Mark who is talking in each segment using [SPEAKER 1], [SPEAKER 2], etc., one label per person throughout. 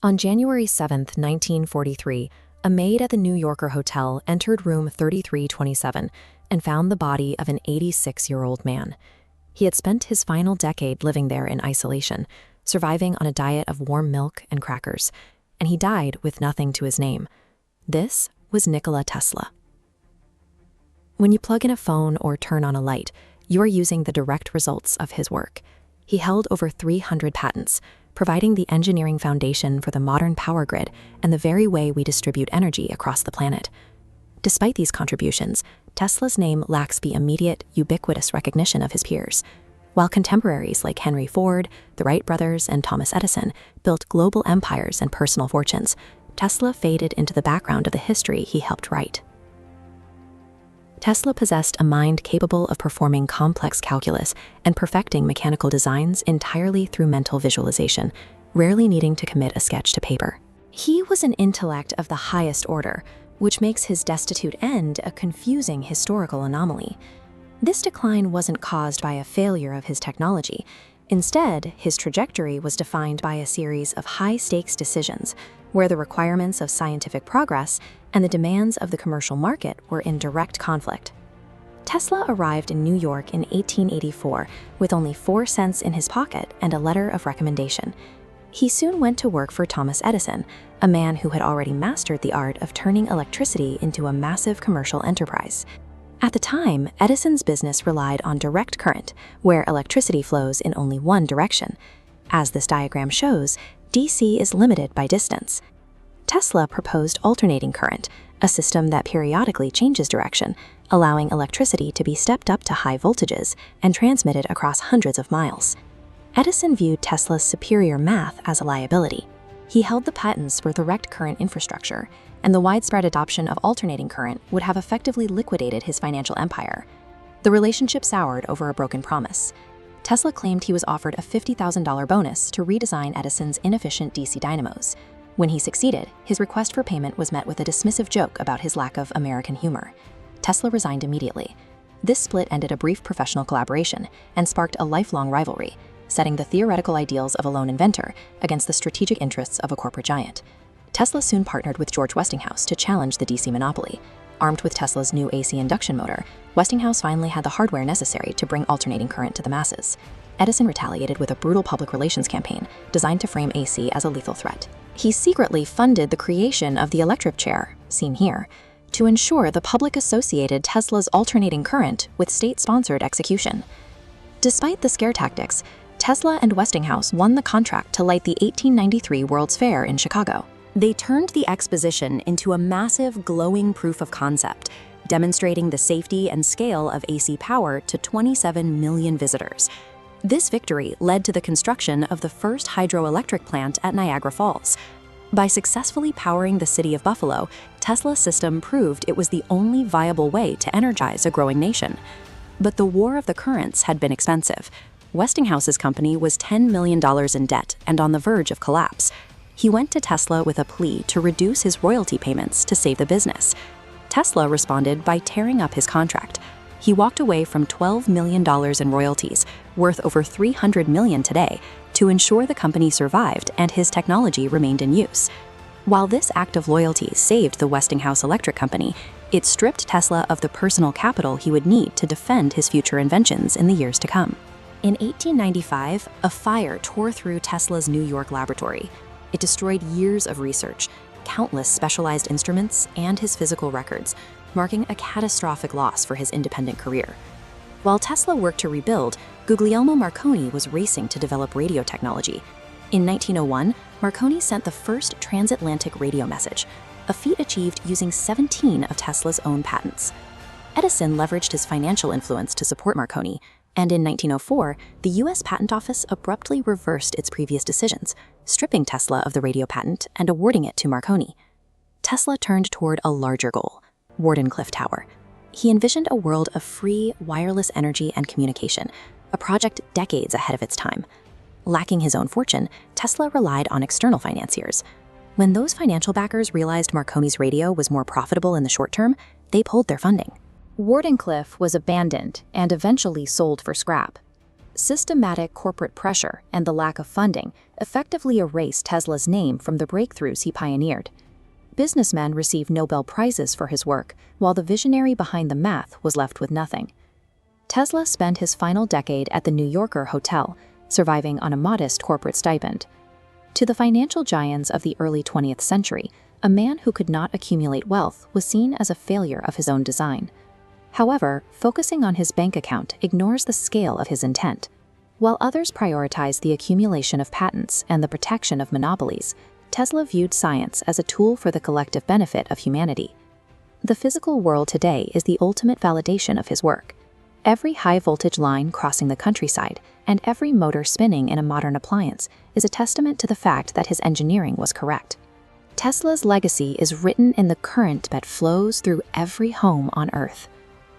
[SPEAKER 1] On January 7, 1943, a maid at the New Yorker hotel entered room 3327 and found the body of an 86-year-old man. He had spent his final decade living there in isolation, surviving on a diet of warm milk and crackers, and he died with nothing to his name. This was Nikola Tesla. When you plug in a phone or turn on a light, you are using the direct results of his work. He held over 300 patents, providing the engineering foundation for the modern power grid and the very way we distribute energy across the planet. Despite these contributions, Tesla's name lacks the immediate, ubiquitous recognition of his peers. While contemporaries like Henry Ford, the Wright brothers, and Thomas Edison built global empires and personal fortunes, Tesla faded into the background of the history he helped write. Tesla possessed a mind capable of performing complex calculus and perfecting mechanical designs entirely through mental visualization, rarely needing to commit a sketch to paper. He was an intellect of the highest order, which makes his destitute end a confusing historical anomaly. This decline wasn't caused by a failure of his technology. Instead, his trajectory was defined by a series of high-stakes decisions, where the requirements of scientific progress and the demands of the commercial market were in direct conflict. Tesla arrived in New York in 1884 with only 4 cents in his pocket and a letter of recommendation. He soon went to work for Thomas Edison, a man who had already mastered the art of turning electricity into a massive commercial enterprise. At the time, Edison's business relied on direct current, where electricity flows in only one direction. As this diagram shows, DC is limited by distance. Tesla proposed alternating current, a system that periodically changes direction, allowing electricity to be stepped up to high voltages and transmitted across hundreds of miles. Edison viewed Tesla's superior math as a liability. He held the patents for direct current infrastructure, and the widespread adoption of alternating current would have effectively liquidated his financial empire. The relationship soured over a broken promise. Tesla claimed he was offered a $50,000 bonus to redesign Edison's inefficient DC dynamos. When he succeeded, his request for payment was met with a dismissive joke about his lack of American humor. Tesla resigned immediately. This split ended a brief professional collaboration and sparked a lifelong rivalry, setting the theoretical ideals of a lone inventor against the strategic interests of a corporate giant. Tesla soon partnered with George Westinghouse to challenge the DC monopoly. Armed with Tesla's new AC induction motor, Westinghouse finally had the hardware necessary to bring alternating current to the masses. Edison retaliated with a brutal public relations campaign designed to frame AC as a lethal threat. He secretly funded the creation of the electric chair, seen here, to ensure the public associated Tesla's alternating current with state-sponsored execution. Despite the scare tactics, Tesla and Westinghouse won the contract to light the 1893 World's Fair in Chicago. They turned the exposition into a massive, glowing proof of concept, demonstrating the safety and scale of AC power to 27 million visitors. This victory led to the construction of the first hydroelectric plant at Niagara Falls. By successfully powering the city of Buffalo, Tesla's system proved it was the only viable way to energize a growing nation. But the war of the currents had been expensive. Westinghouse's company was $10 million in debt and on the verge of collapse. He went to Tesla with a plea to reduce his royalty payments to save the business. Tesla responded by tearing up his contract. He walked away from $12 million in royalties, worth over $300 million today, to ensure the company survived and his technology remained in use. While this act of loyalty saved the Westinghouse Electric Company, it stripped Tesla of the personal capital he would need to defend his future inventions in the years to come. In 1895, a fire tore through Tesla's New York laboratory. It destroyed years of research, countless specialized instruments, and his physical records, marking a catastrophic loss for his independent career. While Tesla worked to rebuild, Guglielmo Marconi was racing to develop radio technology. In 1901, Marconi sent the first transatlantic radio message, a feat achieved using 17 of Tesla's own patents. Edison leveraged his financial influence to support Marconi, and in 1904, the U.S. Patent Office abruptly reversed its previous decisions, stripping Tesla of the radio patent and awarding it to Marconi. Tesla turned toward a larger goal: Wardenclyffe Tower. He envisioned a world of free, wireless energy and communication, a project decades ahead of its time. Lacking his own fortune, Tesla relied on external financiers. When those financial backers realized Marconi's radio was more profitable in the short term, they pulled their funding. Wardenclyffe was abandoned and eventually sold for scrap. Systematic corporate pressure and the lack of funding effectively erased Tesla's name from the breakthroughs he pioneered. Businessmen received Nobel Prizes for his work, while the visionary behind the math was left with nothing. Tesla spent his final decade at the New Yorker hotel, surviving on a modest corporate stipend. To the financial giants of the early 20th century, a man who could not accumulate wealth was seen as a failure of his own design. However, focusing on his bank account ignores the scale of his intent. While others prioritize the accumulation of patents and the protection of monopolies, Tesla viewed science as a tool for the collective benefit of humanity. The physical world today is the ultimate validation of his work. Every high-voltage line crossing the countryside and every motor spinning in a modern appliance is a testament to the fact that his engineering was correct. Tesla's legacy is written in the current that flows through every home on Earth.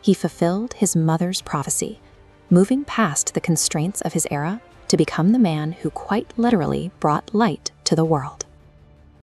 [SPEAKER 1] He fulfilled his mother's prophecy, moving past the constraints of his era to become the man who quite literally brought light to the world.